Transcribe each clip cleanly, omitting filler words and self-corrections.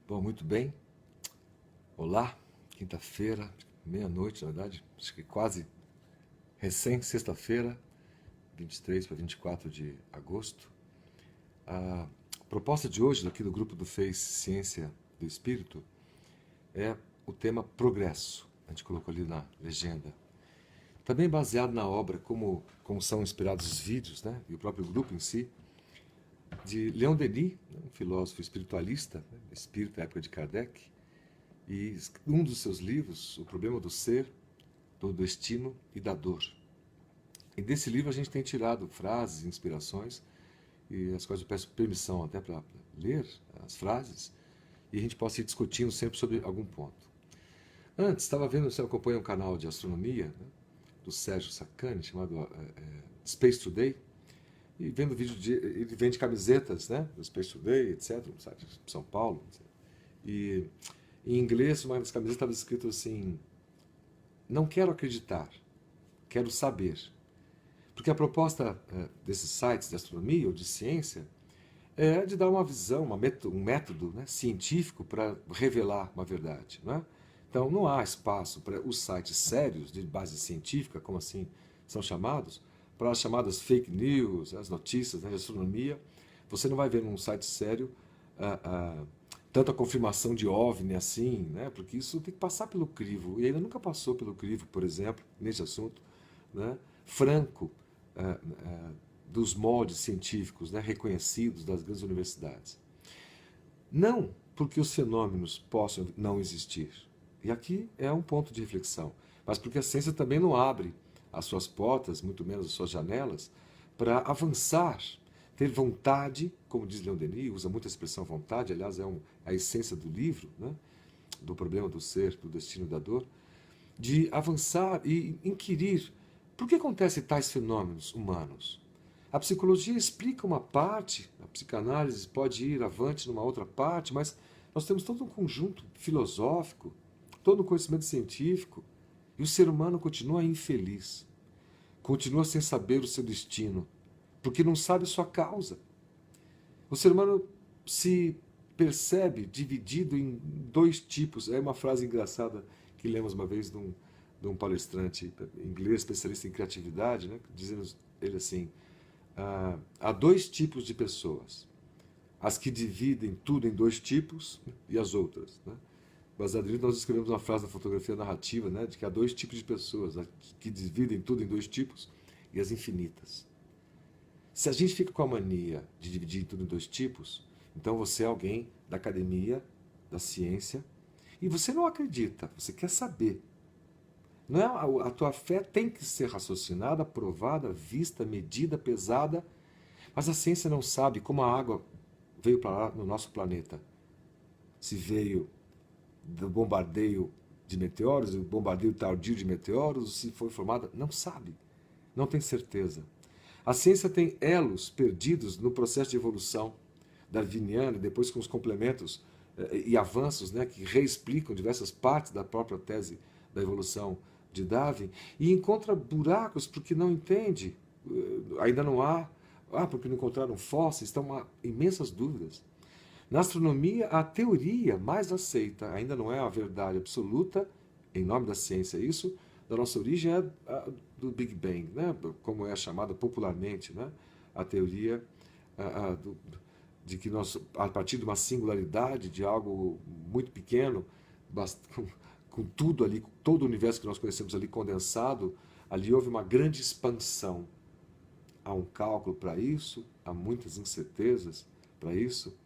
Bom, muito bem. Olá, quinta-feira, meia-noite, na verdade, acho que quase recém-sexta-feira, 23 para 24 de agosto. A proposta de hoje, aqui do grupo do Face Ciência do Espírito, é o tema progresso. A gente colocou ali na legenda. Também baseado na obra, como são inspirados os vídeos, né, e o próprio grupo em si, de Leon Denis, um filósofo espiritualista, espírita da época de Kardec, e um dos seus livros, O Problema do Ser, do Destino e da Dor. E desse livro a gente tem tirado frases, inspirações, e as quais eu peço permissão até para ler as frases, e a gente possa ir discutindo sempre sobre algum ponto. Antes, estava vendo, você acompanha um canal de astronomia, né, do Sérgio Sacani, chamado Space Today, e vendo vídeo ele vende camisetas, né, do Space Today, etc., no site de São Paulo, etc. E em inglês, uma das camisetas estava escrito assim: não quero acreditar, quero saber. Porque a proposta desses sites de astronomia ou de ciência é de dar uma visão, um método, né, científico para revelar uma verdade. Né? Então não há espaço para os sites sérios, de base científica, como assim são chamados, para as chamadas fake news, as notícias, né, de astronomia. Você não vai ver num site sério tanta confirmação de OVNI assim, né? Porque isso tem que passar pelo crivo. E ainda nunca passou pelo crivo, por exemplo, nesse assunto, né, franco, dos moldes científicos, né, reconhecidos das grandes universidades. Não porque os fenômenos possam não existir. E aqui é um ponto de reflexão. Mas porque a ciência também não abre as suas portas, muito menos as suas janelas, para avançar, ter vontade, como diz Leon Denis, usa muito a expressão vontade, aliás, a essência do livro, né, do problema do ser, do destino e da dor, de avançar e inquirir por que acontecem tais fenômenos humanos. A psicologia explica uma parte, a psicanálise pode ir avante numa outra parte, mas nós temos todo um conjunto filosófico, todo um conhecimento científico, e o ser humano continua infeliz, continua sem saber o seu destino, porque não sabe sua causa. O ser humano se percebe dividido em dois tipos. É uma frase engraçada que lemos uma vez de um palestrante inglês, especialista em criatividade, né, dizendo ele assim: há dois tipos de pessoas. As que dividem tudo em dois tipos e as outras. Né? Baseado nisso, nós escrevemos uma frase na fotografia narrativa, né, de que há dois tipos de pessoas, as que dividem tudo em dois tipos e as infinitas. Se a gente fica com a mania de dividir tudo em dois tipos, então você é alguém da academia, da ciência, e você não acredita, você quer saber. Não é, a tua fé tem que ser raciocinada, provada, vista, medida, pesada, mas a ciência não sabe como a água veio para lá no nosso planeta. Se veio do bombardeio de meteoros, do bombardeio tardio de meteoros, se foi formada, não sabe, não tem certeza. A ciência tem elos perdidos no processo de evolução darwiniana, depois com os complementos e avanços, né, que reexplicam diversas partes da própria tese da evolução de Darwin, e encontra buracos porque não entende, ainda não há, porque não encontraram fósseis, estão imensas dúvidas. Na astronomia, a teoria mais aceita, ainda não é a verdade absoluta, em nome da ciência isso, da nossa origem é a do Big Bang, né? Como é chamada popularmente, né? A teoria de que nós, a partir de uma singularidade, de algo muito pequeno, com tudo ali, todo o universo que nós conhecemos ali condensado, ali houve uma grande expansão. Há um cálculo para isso, há muitas incertezas para isso.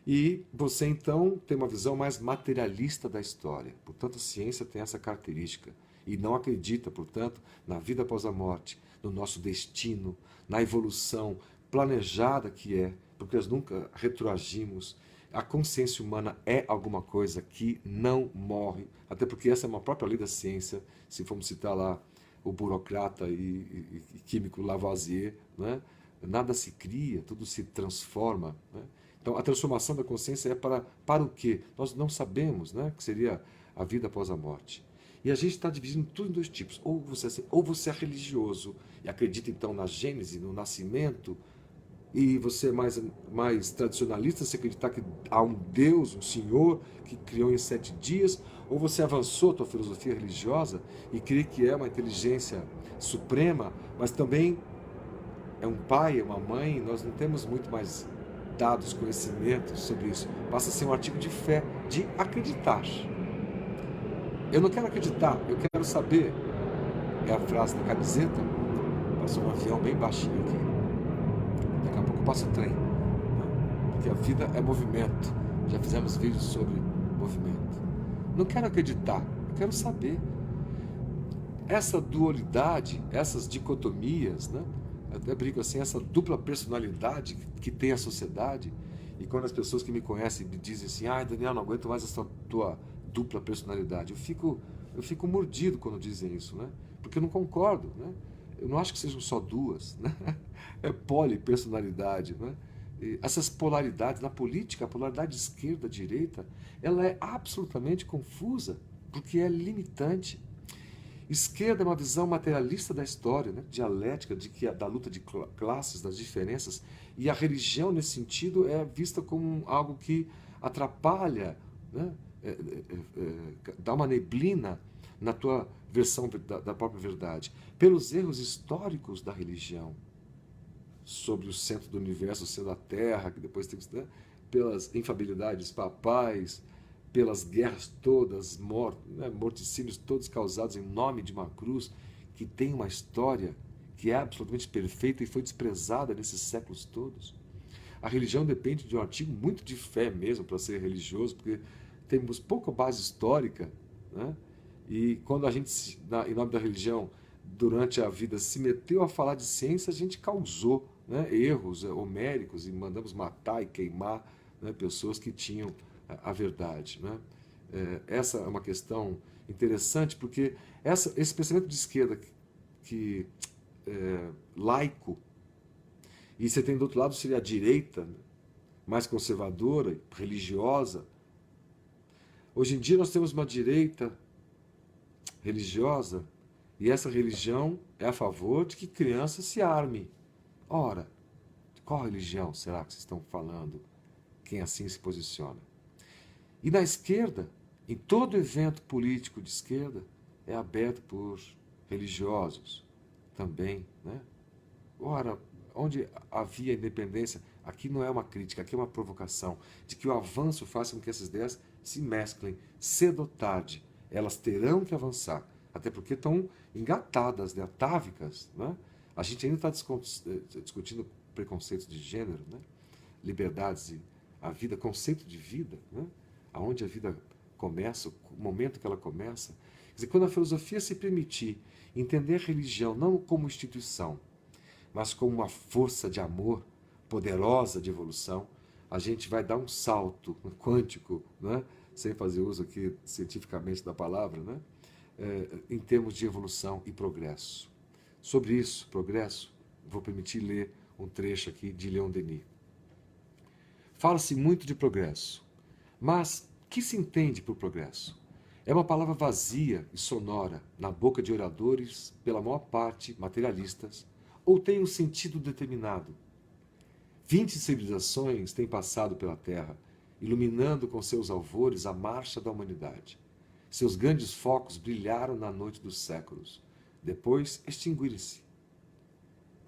E você, então, tem uma visão mais materialista da história. Portanto, a ciência tem essa característica. E não acredita, portanto, na vida após a morte, no nosso destino, na evolução planejada que é, porque nós nunca retroagimos. A consciência humana é alguma coisa que não morre, até porque essa é uma própria lei da ciência, se formos citar lá o burocrata e químico Lavoisier, né? Nada se cria, tudo se transforma. Né? Então, a transformação da consciência é para o quê? Nós não sabemos, né, que seria a vida após a morte. E a gente está dividindo tudo em dois tipos. Ou você é religioso e acredita, então, na gênese, no nascimento, e você é mais tradicionalista, você acreditar que há um Deus, um Senhor, que criou em 7 dias, ou você avançou a tua filosofia religiosa e crê que é uma inteligência suprema, mas também é um pai, é uma mãe, nós não temos muito mais dados, conhecimentos sobre isso. Passa a ser um artigo de fé, de acreditar. Eu não quero acreditar, eu quero saber. É a frase da camiseta. Passou um avião bem baixinho aqui. Daqui a pouco passa o trem. Porque a vida é movimento. Já fizemos vídeos sobre movimento. Não quero acreditar, eu quero saber. Essa dualidade, essas dicotomias, né? Eu até brinco assim, essa dupla personalidade que tem a sociedade. E quando as pessoas que me conhecem me dizem assim, ai Daniel, não aguento mais essa tua dupla personalidade, eu fico mordido quando dizem isso, né? Porque eu não concordo, né? Eu não acho que sejam só duas, né? É polipersonalidade, né? E essas polaridades na política, a polaridade esquerda-direita, ela é absolutamente confusa, porque é limitante. Esquerda é uma visão materialista da história, né? Dialética, da luta de classes, das diferenças, e a religião, nesse sentido, é vista como algo que atrapalha, né? Dá uma neblina na tua versão da própria verdade, pelos erros históricos da religião, sobre o centro do universo sendo a Terra, que depois tem que, né? Pelas infabilidades papais, pelas guerras todas, né? Morticínios todos causados em nome de uma cruz, que tem uma história que é absolutamente perfeita e foi desprezada nesses séculos todos. A religião depende de um artigo muito de fé mesmo para ser religioso, porque temos pouca base histórica, né? E quando a gente, em nome da religião, durante a vida, se meteu a falar de ciência, a gente causou, né, erros homéricos e mandamos matar e queimar, né, pessoas que tinham a verdade, né? Essa é uma questão interessante, porque esse pensamento de esquerda que laico, e você tem do outro lado seria a direita, né, mais conservadora, religiosa. Hoje em dia nós temos uma direita religiosa e essa religião é a favor de que criança se arme. Ora, de qual religião será que vocês estão falando? Quem assim se posiciona? E na esquerda, em todo evento político de esquerda, é aberto por religiosos também, né? Ora, onde havia independência, aqui não é uma crítica, aqui é uma provocação de que o avanço faça com que essas ideias se mesclem cedo ou tarde. Elas terão que avançar, até porque estão engatadas, né, atávicas, né? A gente ainda está discutindo preconceitos de gênero, né? Liberdades e a vida, conceito de vida, né? Aonde a vida começa, o momento que ela começa. Quer dizer, quando a filosofia se permitir entender a religião não como instituição, mas como uma força de amor poderosa de evolução, a gente vai dar um salto quântico, né? Sem fazer uso aqui cientificamente da palavra, né? Em termos de evolução e progresso. Sobre isso, progresso, vou permitir ler um trecho aqui de Leon Denis. Fala-se muito de progresso, mas o que se entende por progresso? É uma palavra vazia e sonora na boca de oradores, pela maior parte materialistas, ou tem um sentido determinado? 20 civilizações têm passado pela Terra, iluminando com seus alvores a marcha da humanidade. Seus grandes focos brilharam na noite dos séculos, depois extinguiram-se.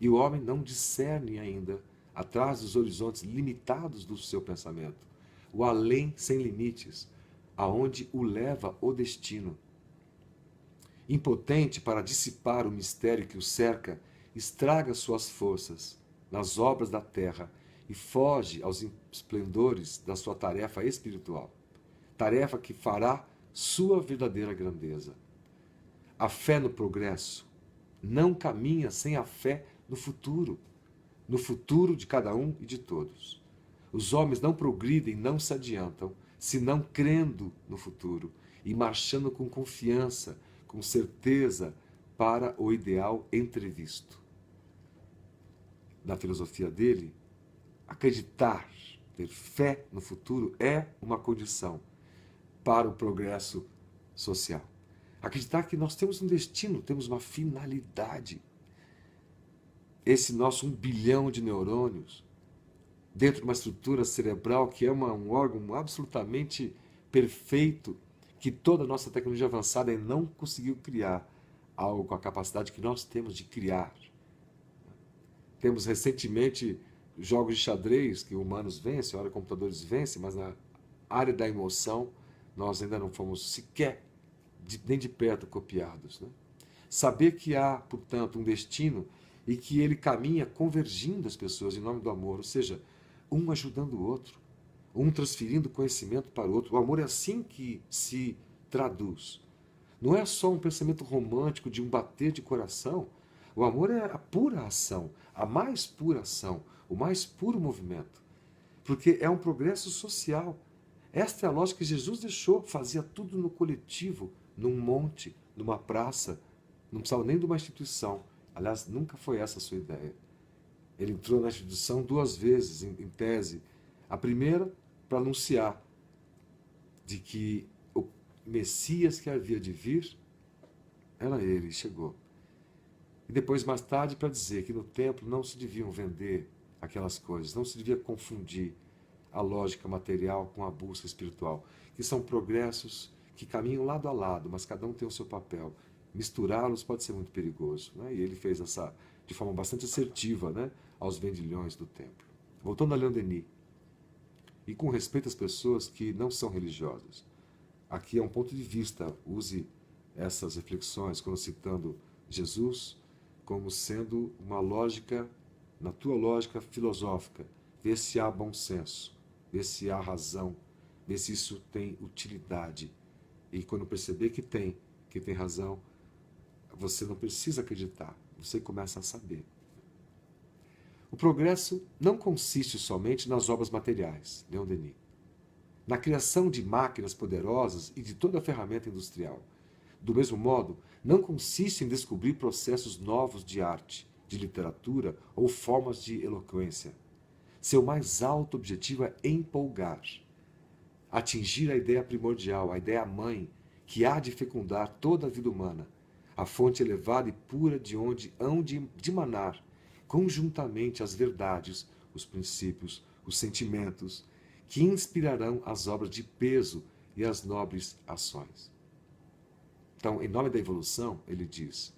E o homem não discerne ainda, atrás dos horizontes limitados do seu pensamento, o além sem limites, aonde o leva o destino. Impotente para dissipar o mistério que o cerca, estraga suas forças nas obras da terra e foge aos esplendores da sua tarefa espiritual, tarefa que fará sua verdadeira grandeza. A fé no progresso não caminha sem a fé no futuro de cada um e de todos. Os homens não progridem, não se adiantam, senão crendo no futuro e marchando com confiança, com certeza para o ideal entrevisto. Na filosofia dele, acreditar, ter fé no futuro é uma condição para o progresso social. Acreditar que nós temos um destino, temos uma finalidade. Esse nosso 1 bilhão de neurônios, dentro de uma estrutura cerebral que é um órgão absolutamente perfeito, que toda a nossa tecnologia avançada ainda não conseguiu criar algo com a capacidade que nós temos de criar. Temos recentemente jogos de xadrez que humanos vencem, hora computadores vencem, mas na área da emoção nós ainda não fomos sequer nem de perto copiados. Né? Saber que há, portanto, um destino e que ele caminha convergindo as pessoas em nome do amor, ou seja, um ajudando o outro, um transferindo conhecimento para o outro. O amor é assim que se traduz. Não é só um pensamento romântico de um bater de coração. O amor é a pura ação, a mais pura ação, o mais puro movimento. Porque é um progresso social. Esta é a lógica que Jesus deixou, fazia tudo no coletivo, num monte, numa praça, não precisava nem de uma instituição. Aliás, nunca foi essa a sua ideia. Ele entrou na instituição 2 vezes, em tese. A primeira, para anunciar de que o Messias que havia de vir era ele, chegou. E depois, mais tarde, para dizer que no templo não se deviam vender aquelas coisas, não se devia confundir a lógica material com a busca espiritual, que são progressos que caminham lado a lado, mas cada um tem o seu papel. Misturá-los pode ser muito perigoso. Né? E ele fez essa de forma bastante assertiva, né, aos vendilhões do templo. Voltando a Leon Denis, e com respeito às pessoas que não são religiosas. Aqui é um ponto de vista, use essas reflexões quando citando Jesus como sendo uma lógica, na tua lógica filosófica, ver se há bom senso, ver se há razão, ver se isso tem utilidade. E quando perceber que tem razão, você não precisa acreditar, você começa a saber. O progresso não consiste somente nas obras materiais, Leon Denis, na criação de máquinas poderosas e de toda a ferramenta industrial. Do mesmo modo, não consiste em descobrir processos novos de arte, de literatura ou formas de eloquência. Seu mais alto objetivo é empolgar, atingir a ideia primordial, a ideia mãe, que há de fecundar toda a vida humana, a fonte elevada e pura de onde hão de manar conjuntamente as verdades, os princípios, os sentimentos, que inspirarão as obras de peso e as nobres ações. Então, em nome da evolução, ele diz,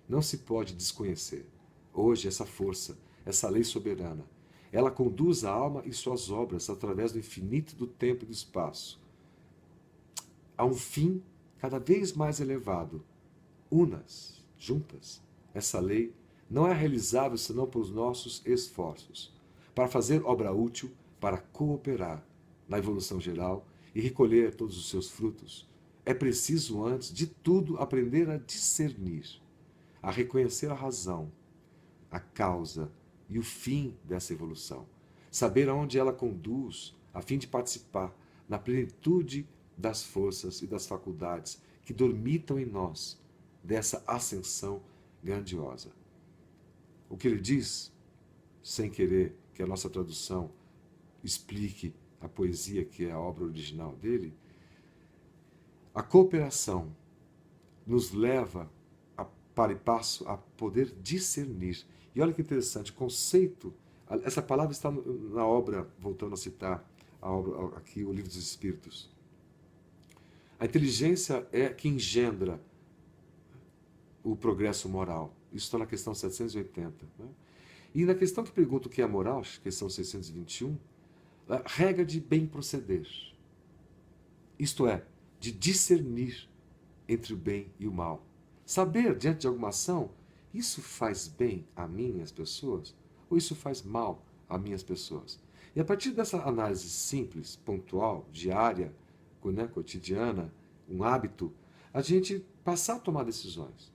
não se pode desconhecer. Hoje, essa força, essa lei soberana, ela conduz a alma e suas obras através do infinito do tempo e do espaço, a um fim cada vez mais elevado. Unas, juntas, essa lei não é realizável senão pelos nossos esforços, para fazer obra útil, para cooperar na evolução geral e recolher todos os seus frutos. É preciso, antes de tudo, aprender a discernir, a reconhecer a razão, a causa e o fim dessa evolução. Saber aonde ela conduz, a fim de participar na plenitude das forças e das faculdades que dormitam em nós, dessa ascensão grandiosa. O que ele diz, sem querer que a nossa tradução explique a poesia que é a obra original dele, a cooperação nos leva a para e passo a poder discernir. E olha que interessante, o conceito, essa palavra está na obra, voltando a citar a obra aqui, o Livro dos Espíritos. A inteligência é que engendra o progresso moral. Isso está na questão 780. Né? E na questão que pergunta o que é moral, questão 621, a regra de bem proceder. Isto é, de discernir entre o bem e o mal. Saber, diante de alguma ação, isso faz bem a mim e as pessoas? Ou isso faz mal a mim e as pessoas? E a partir dessa análise simples, pontual, diária, né, cotidiana, um hábito, a gente passar a tomar decisões.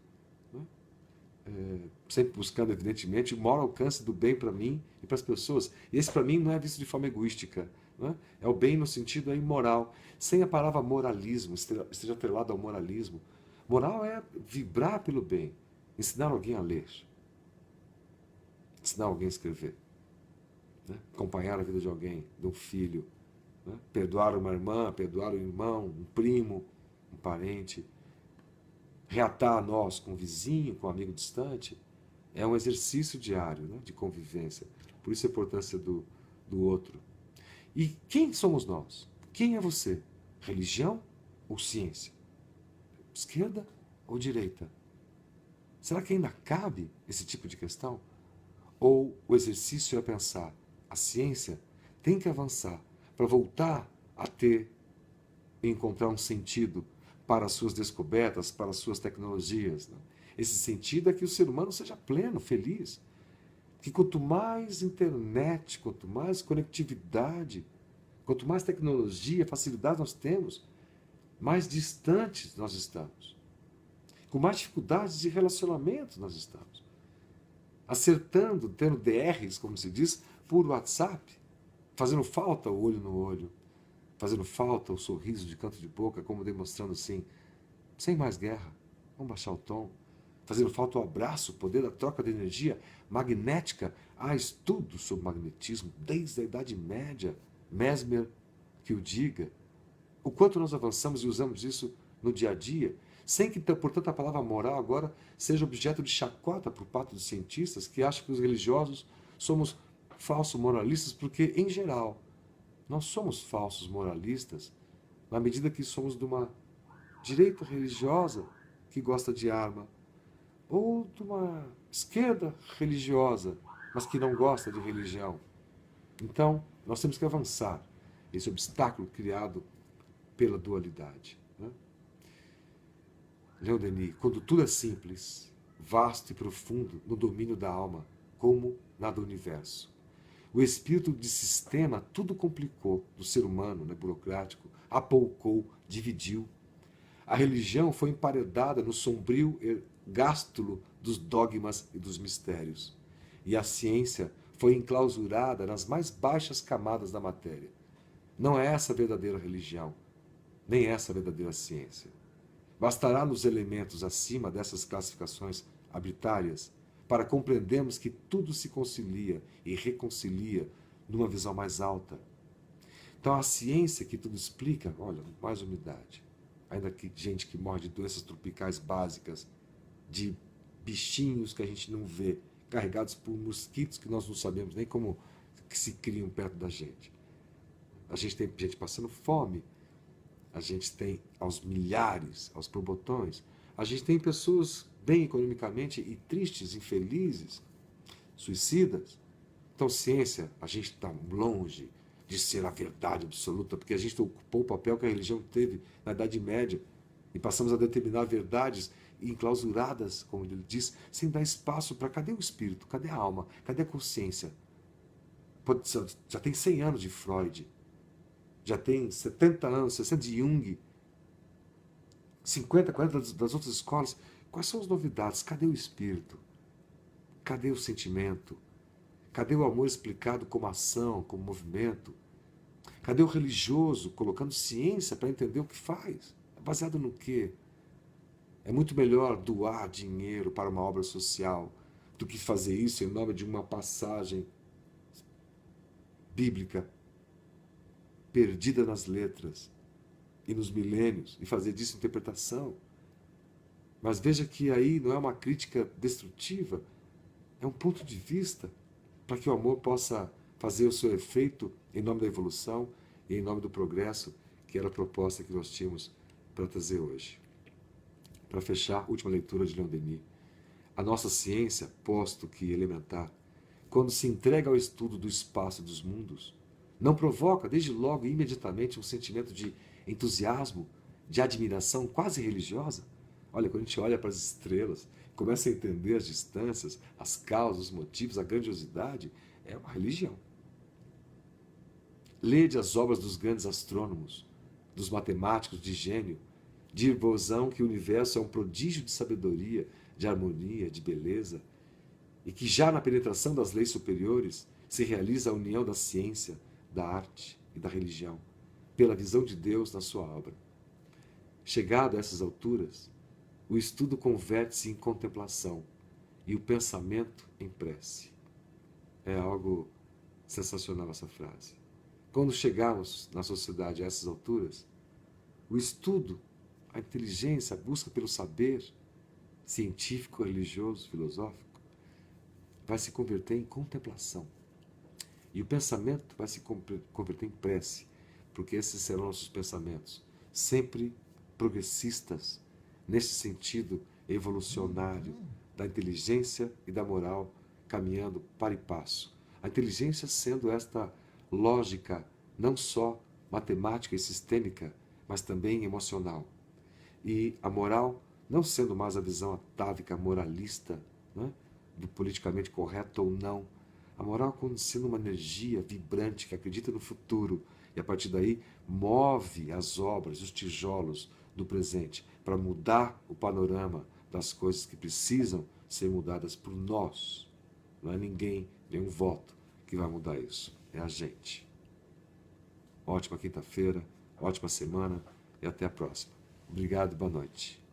Sempre buscando, evidentemente, o maior alcance do bem para mim e para as pessoas. E esse, para mim, não é visto de forma egoística. Né? É o bem no sentido imoral, sem a palavra moralismo, esteja atrelado ao moralismo. Moral é vibrar pelo bem, ensinar alguém a ler, ensinar alguém a escrever, né? Acompanhar a vida de alguém, de um filho, né? Perdoar uma irmã, perdoar um irmão, um primo, um parente. Reatar a nós com o vizinho, com o amigo distante, é um exercício diário, né, de convivência. Por isso a importância do outro. E quem somos nós? Quem é você? Religião ou ciência? Esquerda ou direita? Será que ainda cabe esse tipo de questão? Ou o exercício é pensar, a ciência tem que avançar para voltar a ter e encontrar um sentido para as suas descobertas, para as suas tecnologias. Né? Esse sentido é que o ser humano seja pleno, feliz. Que quanto mais internet, quanto mais conectividade, quanto mais tecnologia, facilidade nós temos, mais distantes nós estamos. Com mais dificuldades de relacionamento nós estamos. Acertando, tendo DRs, como se diz, por WhatsApp, fazendo falta o olho no olho, fazendo falta o sorriso de canto de boca, como demonstrando assim, sem mais guerra, vamos baixar o tom, fazendo falta o abraço, o poder da troca de energia magnética. Há estudos sobre magnetismo desde a Idade Média, Mesmer que o diga, o quanto nós avançamos e usamos isso no dia a dia, sem que, portanto, a palavra moral agora seja objeto de chacota por parte dos cientistas que acham que os religiosos somos falsos moralistas, porque, em geral, nós somos falsos moralistas na medida que somos de uma direita religiosa que gosta de arma, ou de uma esquerda religiosa, mas que não gosta de religião. Então, nós temos que avançar esse obstáculo criado pela dualidade. Né? Leon Denis, quando tudo é simples, vasto e profundo no domínio da alma, como na do universo. O espírito de sistema tudo complicou do ser humano, né, burocrático, apoucou, dividiu. A religião foi emparedada no sombrio gástulo dos dogmas e dos mistérios. E a ciência foi enclausurada nas mais baixas camadas da matéria. Não é essa a verdadeira religião, nem essa a verdadeira ciência. Bastará nos elementos acima dessas classificações arbitrárias para compreendermos que tudo se concilia e reconcilia numa visão mais alta. Então a ciência que tudo explica, olha, mais umidade, ainda que gente que morre de doenças tropicais básicas, de bichinhos que a gente não vê, carregados por mosquitos que nós não sabemos nem como que se criam perto da gente. A gente tem gente passando fome, a gente tem aos milhares, aos borbotões, a gente tem pessoas bem economicamente e tristes, infelizes, suicidas. Então, ciência, a gente está longe de ser a verdade absoluta, porque a gente ocupou o papel que a religião teve na Idade Média e passamos a determinar verdades enclausuradas, como ele diz, sem dar espaço para cadê o espírito, cadê a alma, cadê a consciência? Já tem 100 anos de Freud, já tem 70 anos, 60 de Jung, 50, 40 das outras escolas. Quais são as novidades? Cadê o espírito? Cadê o sentimento? Cadê o amor explicado como ação, como movimento? Cadê o religioso colocando ciência para entender o que faz? É baseado no quê? É muito melhor doar dinheiro para uma obra social do que fazer isso em nome de uma passagem bíblica perdida nas letras e nos milênios e fazer disso interpretação. Mas veja que aí não é uma crítica destrutiva, é um ponto de vista para que o amor possa fazer o seu efeito em nome da evolução e em nome do progresso, que era a proposta que nós tínhamos para trazer hoje. Para fechar, última leitura de Leon Denis. A nossa ciência, posto que elementar, quando se entrega ao estudo do espaço e dos mundos, não provoca, desde logo e imediatamente, um sentimento de entusiasmo, de admiração quase religiosa? Olha, quando a gente olha para as estrelas, começa a entender as distâncias, as causas, os motivos, a grandiosidade, é uma religião. Lede as obras dos grandes astrônomos, dos matemáticos de gênio, dir-vos-ão que o universo é um prodígio de sabedoria, de harmonia, de beleza, e que já na penetração das leis superiores se realiza a união da ciência, da arte e da religião, pela visão de Deus na sua obra. Chegado a essas alturas, o estudo converte-se em contemplação e o pensamento em prece. É algo sensacional essa frase. Quando chegarmos na sociedade a essas alturas, o estudo, a inteligência, a busca pelo saber científico, religioso, filosófico, vai se converter em contemplação. E o pensamento vai se converter em prece, porque esses serão nossos pensamentos, sempre progressistas, nesse sentido evolucionário da inteligência e da moral, caminhando para e passo. A inteligência sendo esta lógica não só matemática e sistêmica, mas também emocional. E a moral não sendo mais a visão atávica moralista, né, do politicamente correto ou não. A moral como sendo uma energia vibrante que acredita no futuro e a partir daí move as obras, os tijolos do presente para mudar o panorama das coisas que precisam ser mudadas por nós. Não é ninguém, nenhum voto que vai mudar isso. É a gente. Ótima quinta-feira, ótima semana e até a próxima. Obrigado e boa noite.